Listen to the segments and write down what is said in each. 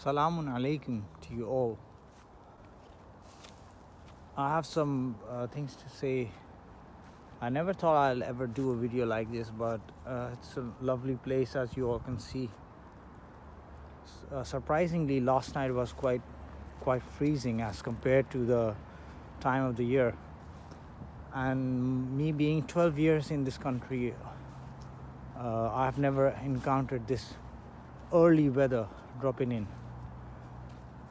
Salamun alaikum to you all. I have some things to say. I never thought I'll ever do a video like this, but it's a lovely place, as you all can see. Surprisingly, last night was quite freezing as compared to the time of the year. And me being 12 years in this country, I've never encountered this early weather dropping in.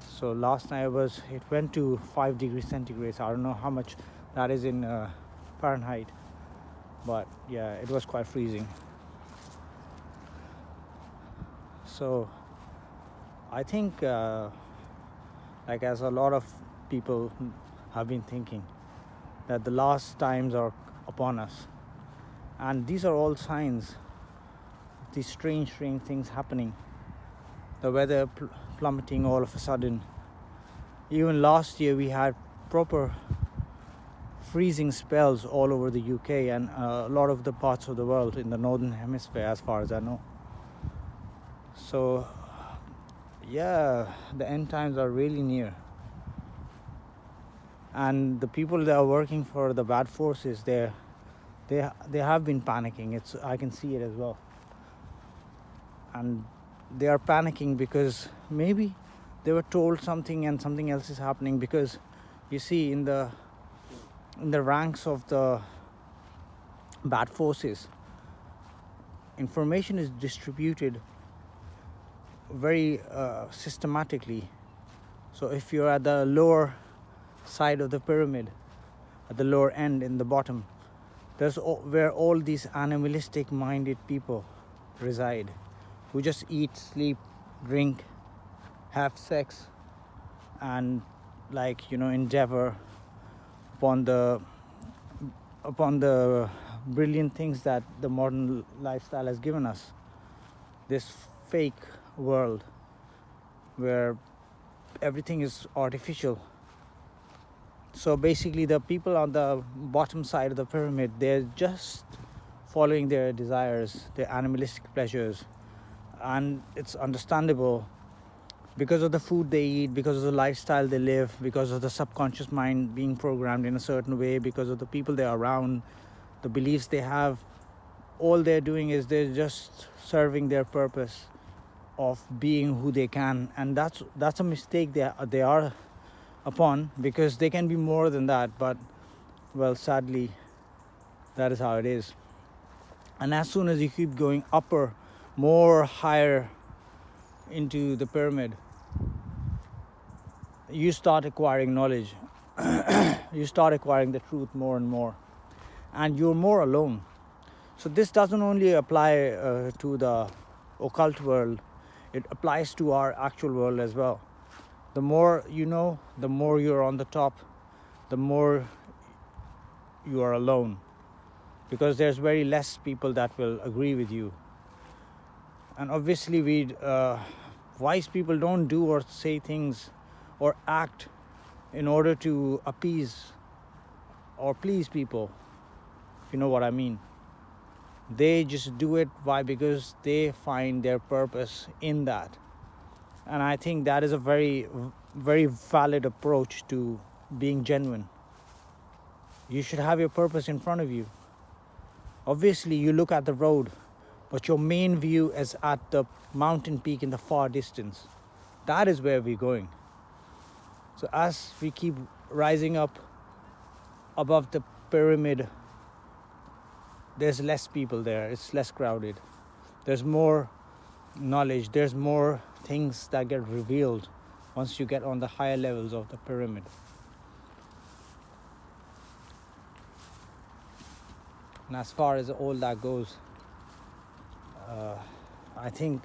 So last night it went to 5 degrees centigrade. I don't know how much that is in Fahrenheit, but yeah, it was quite freezing. So I think like as a lot of people have been thinking, that the last times are upon us, and these are all signs of these strange things happening. The weather plummeting all of a sudden. Even last year we had proper freezing spells all over the UK and a lot of the parts of the world in the northern hemisphere, as far as I know. So yeah, the end times are really near, and the people that are working for the bad forces, they have been panicking. I can see it as well, and they are panicking because maybe they were told something and something else is happening. Because you see, in the ranks of the bad forces, information is distributed very systematically. So if you're at the lower side of the pyramid, at the lower end, in the bottom, there's where all these animalistic minded people reside, who just eat, sleep, drink, have sex, and endeavor upon the brilliant things that the modern lifestyle has given us. This fake world where everything is artificial. So basically, the people on the bottom side of the pyramid, they're just following their desires, their animalistic pleasures, and it's understandable, because of the food they eat, because of the lifestyle they live, because of the subconscious mind being programmed in a certain way, because of the people they're around, the beliefs they have. All they're doing is they're just serving their purpose of being who they can, and that's a mistake they are upon, because they can be more than that. But well, sadly, that is how it is. And as soon as you keep going upper, more higher into the pyramid, you start acquiring knowledge. You start acquiring the truth more and more, and you're more alone. So this doesn't only apply to the occult world, it applies to our actual world as well. The more you know, the more you're on the top, the more you are alone, because there's very less people that will agree with you. And obviously wise people don't do or say things or act in order to appease or please people, if you know what I mean. They just do it. Why? Because they find their purpose in that. And I think that is a very, very valid approach to being genuine. You should have your purpose in front of you. Obviously, you look at the road, but your main view is at the mountain peak in the far distance. That is where we're going. So as we keep rising up above the pyramid, there's less people there, it's less crowded. There's more knowledge, there's more things that get revealed once you get on the higher levels of the pyramid. And as far as all that goes, I think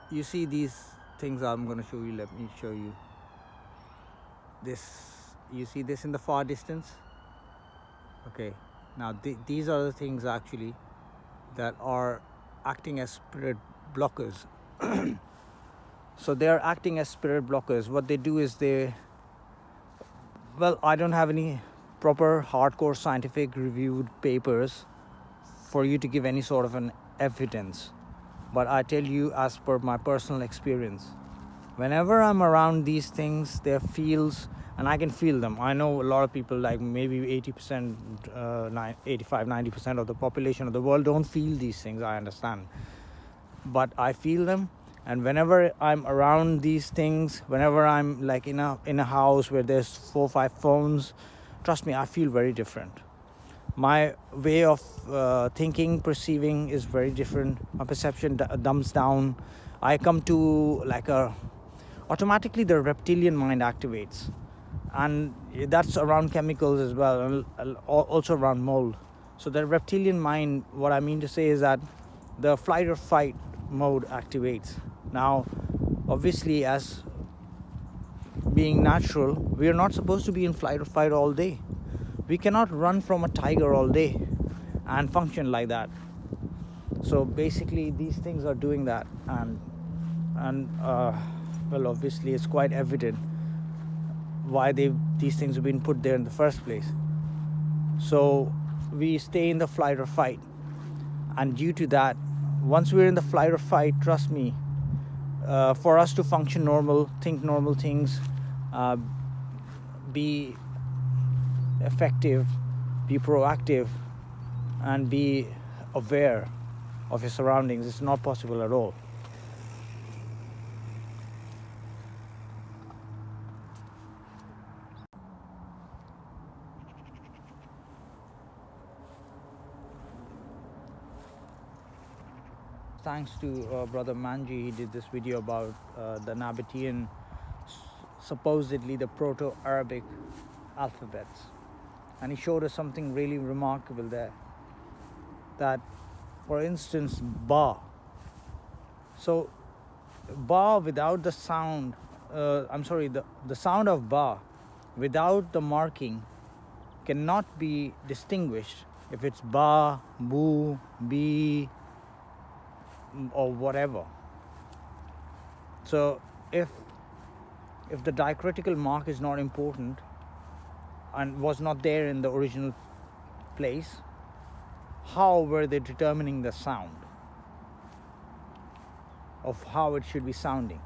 you see these things I'm going to show you. Let me show you this. You see this in the far distance? Okay, now these are the things actually that are acting as spirit blockers. So they are acting as spirit blockers. What they do is well, I don't have any proper hardcore scientific reviewed papers for you to give any sort of an evidence, but I tell you as per my personal experience, whenever I'm around these things, there feels, and I can feel them. I know a lot of people, like maybe 80%, 85-90% of the population of the world don't feel these things, I understand, but I feel them. And whenever I'm around these things, whenever I'm like in a house where there's 4 or 5 phones, trust me, I feel very different. My way of thinking, perceiving is very different. My perception dumbs down. I come to like automatically the reptilian mind activates, and that's around chemicals as well, and also around mold. So the reptilian mind, what I mean to say is that the flight or fight mode activates. Now obviously, as being natural, we are not supposed to be in flight or fight all day. We cannot run from a tiger all day and function like that. So basically these things are doing that, and well, obviously it's quite evident why these things have been put there in the first place. So we stay in the flight or fight, and due to that, once we're in the flight or fight, trust me, for us to function normal, think normal things, be effective, be proactive, and be aware of your surroundings, it's not possible at all. Thanks to brother Manji, he did this video about the Nabatean, supposedly the Proto-Arabic alphabets, and he showed us something really remarkable there. That, for instance, ba. So ba without the sound, the sound of ba without the marking cannot be distinguished if it's ba, bu, bi, or whatever. So if the diacritical mark is not important and was not there in the original place, how were they determining the sound of how it should be sounding?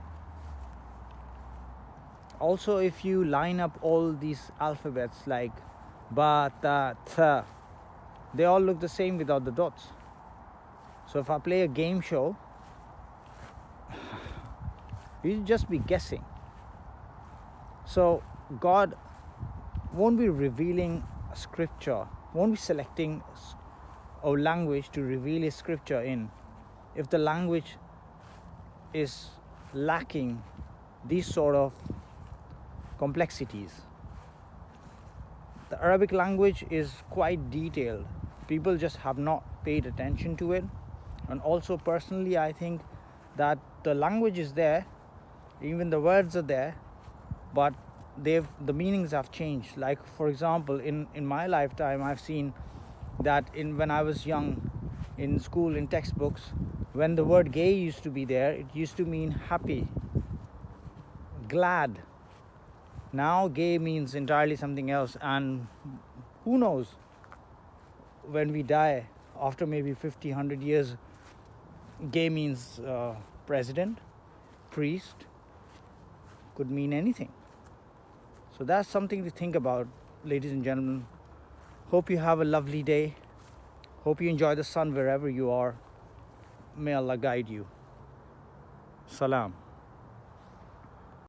Also, if you line up all these alphabets like ba, ta, tha, they all look the same without the dots. So if I play a game show, you'll just be guessing. So God won't be revealing a scripture, won't be selecting a language to reveal his scripture in if the language is lacking these sort of complexities. The Arabic language is quite detailed. People just have not paid attention to it. And also personally, I think that the language is there, even the words are there, but the meanings have changed. Like, for example, in my lifetime, I've seen that when I was young, in school, in textbooks, when the word gay used to be there, it used to mean happy, glad. Now gay means entirely something else, and who knows, when we die, after maybe 50, 100 years, gay means president, priest, could mean anything. So that's something to think about, ladies and gentlemen. Hope you have a lovely day. Hope you enjoy the sun wherever you are. May Allah guide you. Salam.